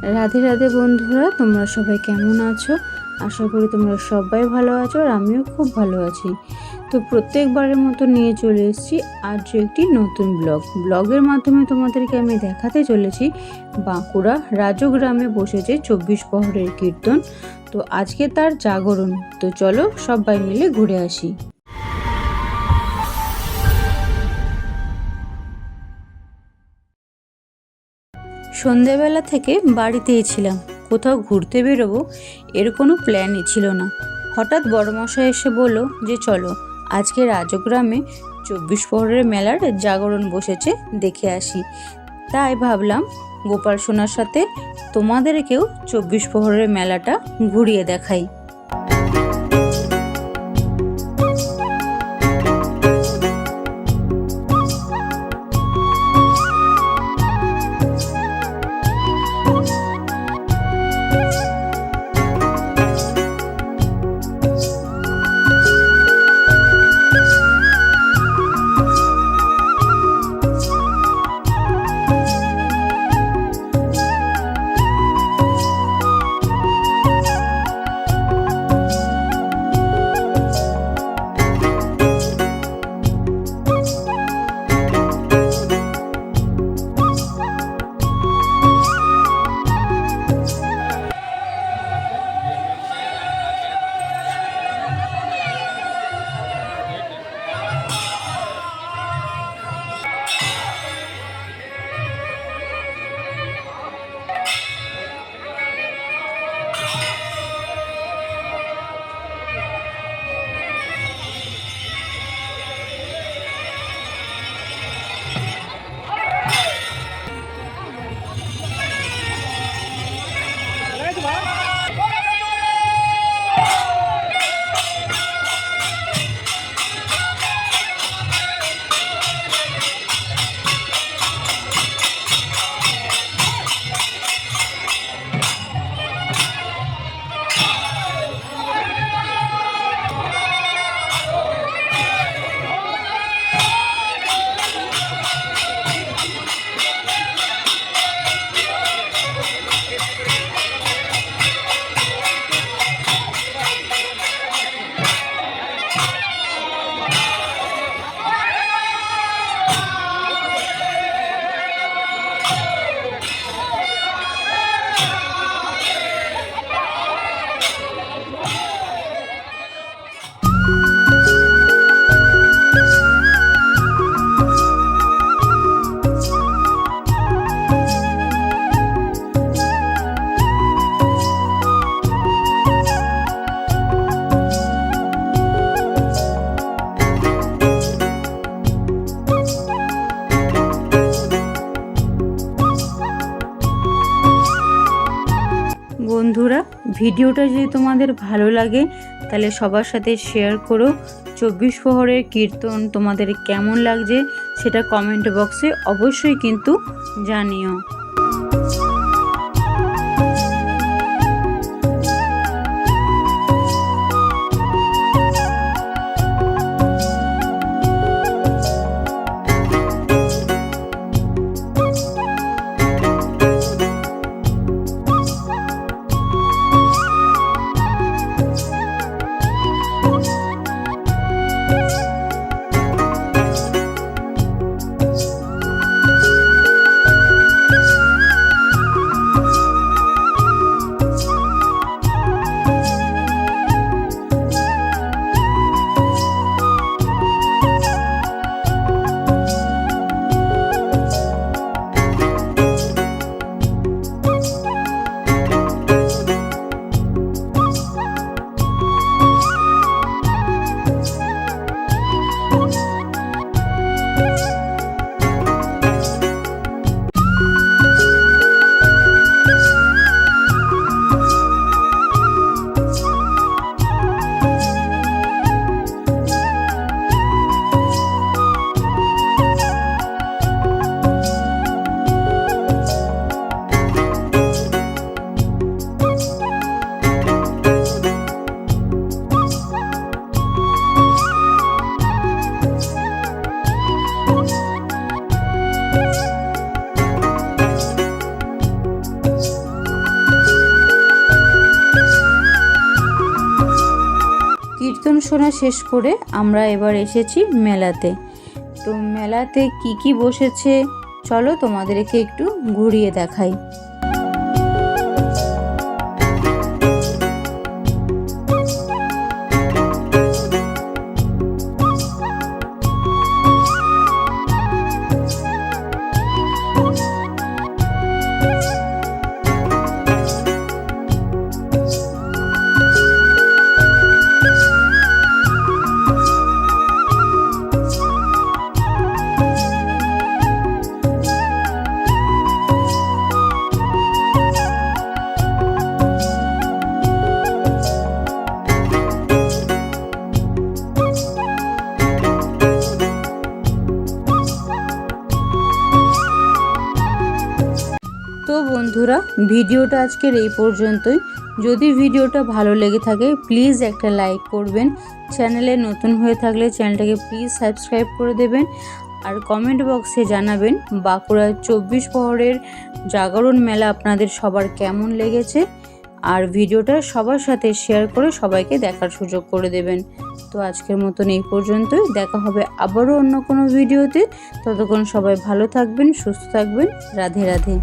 রাধে রাধে বন্ধুরা, তোমরা সবাই কেমন আছো? আশা করি তোমরা সবাই ভালো আছো আর আমিও খুব ভালো আছি। তো প্রত্যেকবারের মতো নিয়ে চলে এসেছি আজ একটি নতুন ব্লগের মাধ্যমে তোমাদেরকে আমি দেখাতে চলেছি বাঁকুড়া রাজগ্রামে বসেছে 24 প্রহরের কীর্তন। তো আজকে তার জাগরণ। তো চলো সবাই মিলে ঘুরে আসি। সন্ধেবেলা থেকে বাড়িতেই ছিলাম, কোথাও ঘুরতে বেরোবো এর কোনো প্ল্যানই ছিল না। হঠাৎ বড়মশাই এসে বলল যে চলো আজকে রাজগ্রামে 24 প্রহরের মেলার জাগরণ বসেছে, দেখে আসি। তাই ভাবলাম গোপাল সোনার সাথে তোমাদেরকেও 24 প্রহরের মেলাটা ঘুরিয়ে দেখাই। বন্ধুরা, ভিডিওটা যদি তোমাদের ভালো লাগে তাহলে সবার সাথে শেয়ার করো। 24 প্রহরের কীর্তন তোমাদের কেমন লাগছে সেটা কমেন্ট বক্সে অবশ্যই কিন্তু জানিও। কীর্তন শোনা শেষ করে আমরা এবার এসেছি মেলাতে। তো মেলাতে কি বসেছে চলো তোমাদেরকে একটু ঘুরিয়ে দেখাই। তো বন্ধুরা, ভিডিওটা আজকের এই পর্যন্তই। যদি ভিডিওটা ভালো লেগে থাকে প্লিজ একটা লাইক করবেন, চ্যানেলে নতুন হয়ে থাকলে চ্যানেলটাকে প্লিজ সাবস্ক্রাইব করে দেবেন, আর কমেন্ট বক্সে জানাবেন বাঁকুড়ার 24 প্রহরের জাগরণ মেলা আপনাদের সবার কেমন লেগেছে, আর ভিডিওটা সবার সাথে শেয়ার করে সবাইকে দেখার সুযোগ করে দেবেন। তো আজকের মতন এই পর্যন্তই, দেখা হবে আবারও অন্য কোনো ভিডিওতে। ততক্ষণ সবাই ভালো থাকবেন, সুস্থ থাকবেন। রাধে রাধে।